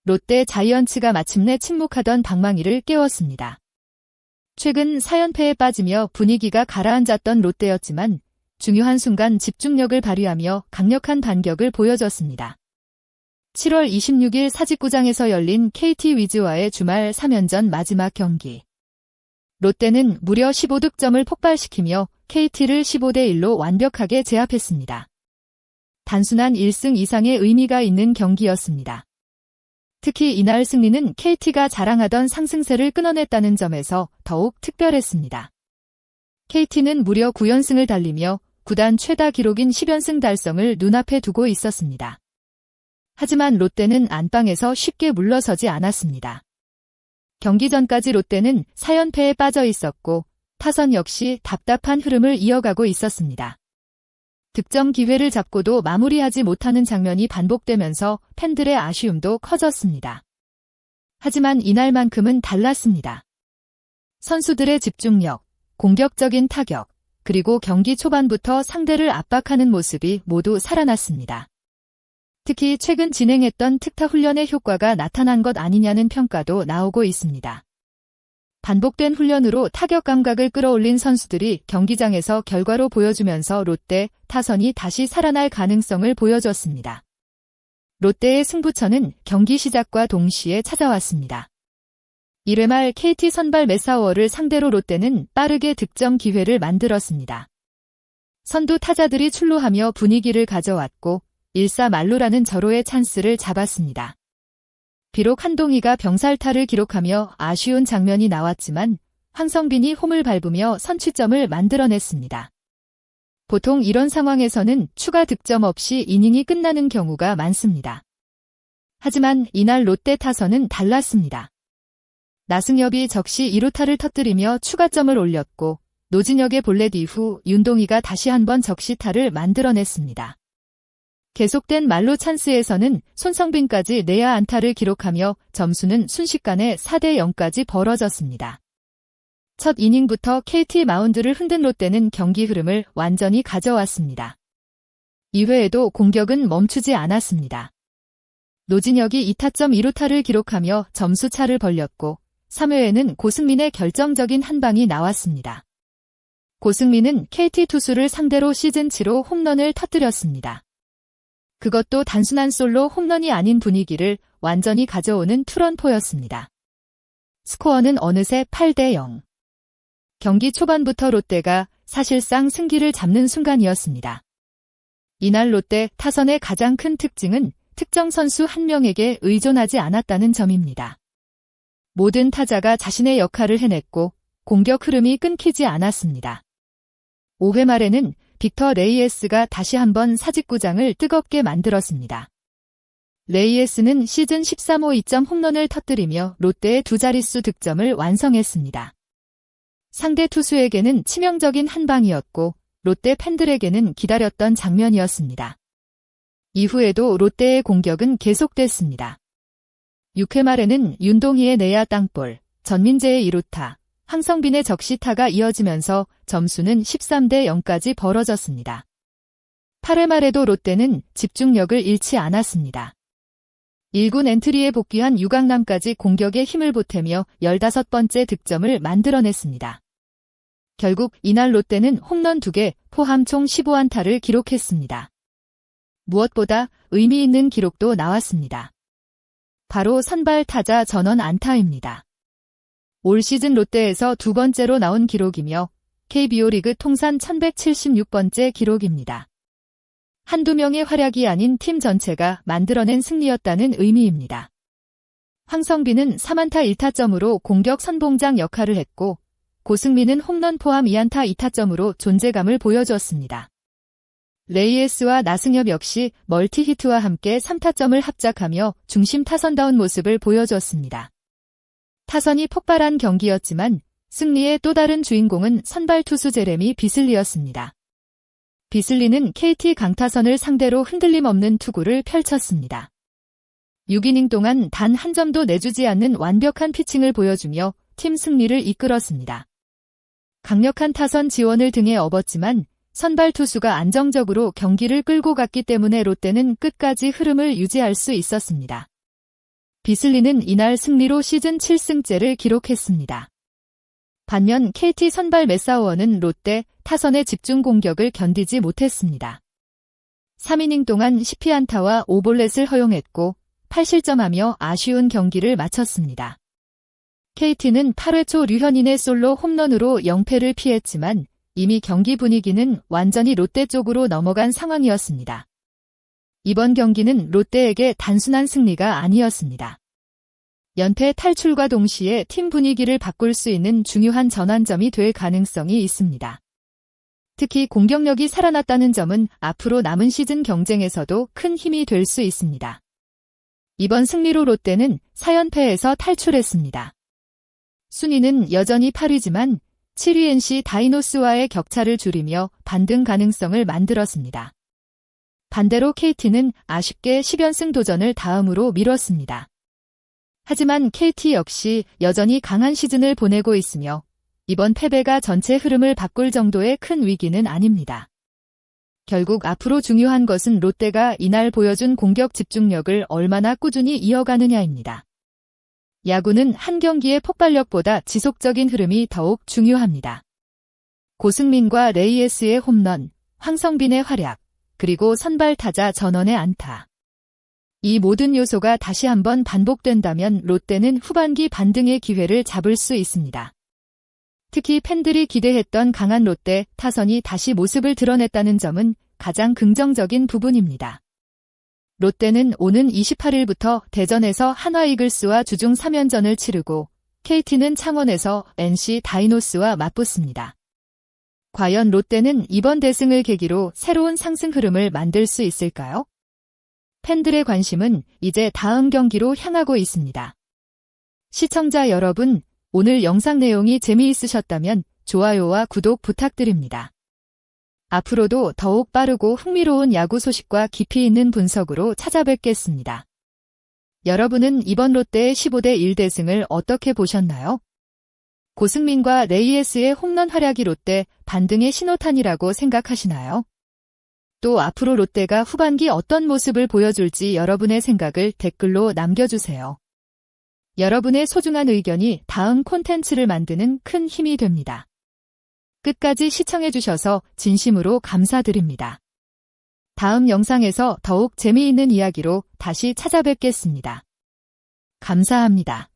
롯데 자이언츠가 마침내 침묵하던 방망이를 깨웠습니다. 최근 4연패에 빠지며 분위기가 가라앉았던 롯데였지만 중요한 순간 집중력을 발휘하며 강력한 반격을 보여줬습니다. 7월 26일 사직구장에서 열린 KT 위즈와의 주말 3연전 마지막 경기. 롯데는 무려 15득점을 폭발시키며 KT를 15대1로 완벽하게 제압했습니다. 단순한 1승 이상의 의미가 있는 경기였습니다. 특히 이날 승리는 KT가 자랑하던 상승세를 끊어냈다는 점에서 더욱 특별했습니다. KT는 무려 9연승을 달리며 구단 최다 기록인 10연승 달성을 눈앞에 두고 있었습니다. 하지만 롯데는 안방에서 쉽게 물러서지 않았습니다. 경기 전까지 롯데는 4연패에 빠져 있었고 타선 역시 답답한 흐름을 이어가고 있었습니다. 득점 기회를 잡고도 마무리하지 못하는 장면이 반복되면서 팬들의 아쉬움도 커졌습니다. 하지만 이날만큼은 달랐습니다. 선수들의 집중력, 공격적인 타격, 그리고 경기 초반부터 상대를 압박하는 모습이 모두 살아났습니다. 특히 최근 진행했던 특타 훈련의 효과가 나타난 것 아니냐는 평가도 나오고 있습니다. 반복된 훈련으로 타격 감각을 끌어올린 선수들이 경기장에서 결과로 보여주면서 롯데 타선이 다시 살아날 가능성을 보여줬습니다. 롯데의 승부처는 경기 시작과 동시에 찾아왔습니다. 1회 말 KT 선발 메사워를 상대로 롯데는 빠르게 득점 기회를 만들었습니다. 선두 타자들이 출루하며 분위기를 가져왔고 1사 만루라는 절호의 찬스를 잡았습니다. 비록 한동희가 병살타를 기록하며 아쉬운 장면이 나왔지만 황성빈이 홈을 밟으며 선취점을 만들어냈습니다. 보통 이런 상황에서는 추가 득점 없이 이닝이 끝나는 경우가 많습니다. 하지만 이날 롯데 타선은 달랐습니다. 나승엽이 적시 2루타를 터뜨리며 추가점을 올렸고 노진혁의 볼넷 이후 윤동희가 다시 한번 적시타를 만들어냈습니다. 계속된 만루 찬스에서는 손성빈까지 내야 안타를 기록하며 점수는 순식간에 4대0까지 벌어졌습니다. 첫 이닝부터 KT 마운드를 흔든 롯데는 경기 흐름을 완전히 가져왔습니다. 2회에도 공격은 멈추지 않았습니다. 노진혁이 2타점 2루타를 기록하며 점수차를 벌렸고 3회에는 고승민의 결정적인 한 방이 나왔습니다. 고승민은 KT 투수를 상대로 시즌 7호 홈런을 터뜨렸습니다. 그것도 단순한 솔로 홈런이 아닌 분위기를 완전히 가져오는 투런포였습니다. 스코어는 어느새 8대0. 경기 초반부터 롯데가 사실상 승기를 잡는 순간이었습니다. 이날 롯데 타선의 가장 큰 특징은 특정 선수 한 명에게 의존하지 않았다는 점입니다. 모든 타자가 자신의 역할을 해냈고 공격 흐름이 끊기지 않았습니다. 5회 말에는 빅터 레이에스가 다시 한번 사직구장을 뜨겁게 만들었습니다. 레이에스는 시즌 13호 2점 홈런을 터뜨리며 롯데의 두 자릿수 득점을 완성했습니다. 상대 투수에게는 치명적인 한 방이었고 롯데 팬들에게는 기다렸던 장면이었습니다. 이후에도 롯데의 공격은 계속됐습니다. 6회 말에는 윤동희의 내야 땅볼, 전민재의 2루타, 황성빈의 적시타가 이어지면서 점수는 13대0까지 벌어졌습니다. 8회 말에도 롯데는 집중력을 잃지 않았습니다. 1군 엔트리에 복귀한 유강남까지 공격에 힘을 보태며 15번째 득점을 만들어냈습니다. 결국 이날 롯데는 홈런 2개, 포함 총 15안타를 기록했습니다. 무엇보다 의미 있는 기록도 나왔습니다. 바로 선발 타자 전원 안타입니다. 올 시즌 롯데에서 두 번째로 나온 기록이며 KBO 리그 통산 1176번째 기록입니다. 한두 명의 활약이 아닌 팀 전체가 만들어낸 승리였다는 의미입니다. 황성빈은 3안타 1타점으로 공격 선봉장 역할을 했고 고승민은 홈런 포함 2안타 2타점으로 존재감을 보여주었습니다. 레이에스와 나승엽 역시 멀티히트와 함께 3타점을 합작하며 중심 타선다운 모습을 보여주었습니다. 타선이 폭발한 경기였지만 승리의 또 다른 주인공은 선발 투수 제레미 비슬리였습니다. 비슬리는 KT 강타선을 상대로 흔들림 없는 투구를 펼쳤습니다. 6이닝 동안 단 한 점도 내주지 않는 완벽한 피칭을 보여주며 팀 승리를 이끌었습니다. 강력한 타선 지원을 등에 업었지만 선발 투수가 안정적으로 경기를 끌고 갔기 때문에 롯데는 끝까지 흐름을 유지할 수 있었습니다. 비슬리는 이날 승리로 시즌 7승째를 기록했습니다. 반면 KT 선발 매사우어는 롯데 타선의 집중 공격을 견디지 못했습니다. 3이닝 동안 10피안타와 5볼넷을 허용했고 8실점하며 아쉬운 경기를 마쳤습니다. KT는 8회 초 류현인의 솔로 홈런으로 0패를 피했지만 이미 경기 분위기는 완전히 롯데 쪽으로 넘어간 상황이었습니다. 이번 경기는 롯데에게 단순한 승리가 아니었습니다. 연패 탈출과 동시에 팀 분위기를 바꿀 수 있는 중요한 전환점이 될 가능성이 있습니다. 특히 공격력이 살아났다는 점은 앞으로 남은 시즌 경쟁에서도 큰 힘이 될 수 있습니다. 이번 승리로 롯데는 4연패에서 탈출했습니다. 순위는 여전히 8위지만 7위 NC 다이노스와의 격차를 줄이며 반등 가능성을 만들었습니다. 반대로 KT는 아쉽게 10연승 도전을 다음으로 미뤘습니다. 하지만 KT 역시 여전히 강한 시즌을 보내고 있으며 이번 패배가 전체 흐름을 바꿀 정도의 큰 위기는 아닙니다. 결국 앞으로 중요한 것은 롯데가 이날 보여준 공격 집중력을 얼마나 꾸준히 이어가느냐입니다. 야구는 한 경기의 폭발력보다 지속적인 흐름이 더욱 중요합니다. 고승민과 레이에스의 홈런, 황성빈의 활약, 그리고 선발 타자 전원의 안타. 이 모든 요소가 다시 한번 반복된다면 롯데는 후반기 반등의 기회를 잡을 수 있습니다. 특히 팬들이 기대했던 강한 롯데 타선이 다시 모습을 드러냈다는 점은 가장 긍정적인 부분입니다. 롯데는 오는 28일부터 대전에서 한화이글스와 주중 3연전을 치르고 KT는 창원에서 NC 다이노스와 맞붙습니다. 과연 롯데는 이번 대승을 계기로 새로운 상승 흐름을 만들 수 있을까요? 팬들의 관심은 이제 다음 경기로 향하고 있습니다. 시청자 여러분, 오늘 영상 내용이 재미있으셨다면 좋아요와 구독 부탁드립니다. 앞으로도 더욱 빠르고 흥미로운 야구 소식과 깊이 있는 분석으로 찾아뵙겠습니다. 여러분은 이번 롯데의 15대 1대승을 어떻게 보셨나요? 고승민과 레이에스의 홈런 활약이 롯데 반등의 신호탄이라고 생각하시나요? 또 앞으로 롯데가 후반기 어떤 모습을 보여줄지 여러분의 생각을 댓글로 남겨주세요. 여러분의 소중한 의견이 다음 콘텐츠를 만드는 큰 힘이 됩니다. 끝까지 시청해주셔서 진심으로 감사드립니다. 다음 영상에서 더욱 재미있는 이야기로 다시 찾아뵙겠습니다. 감사합니다.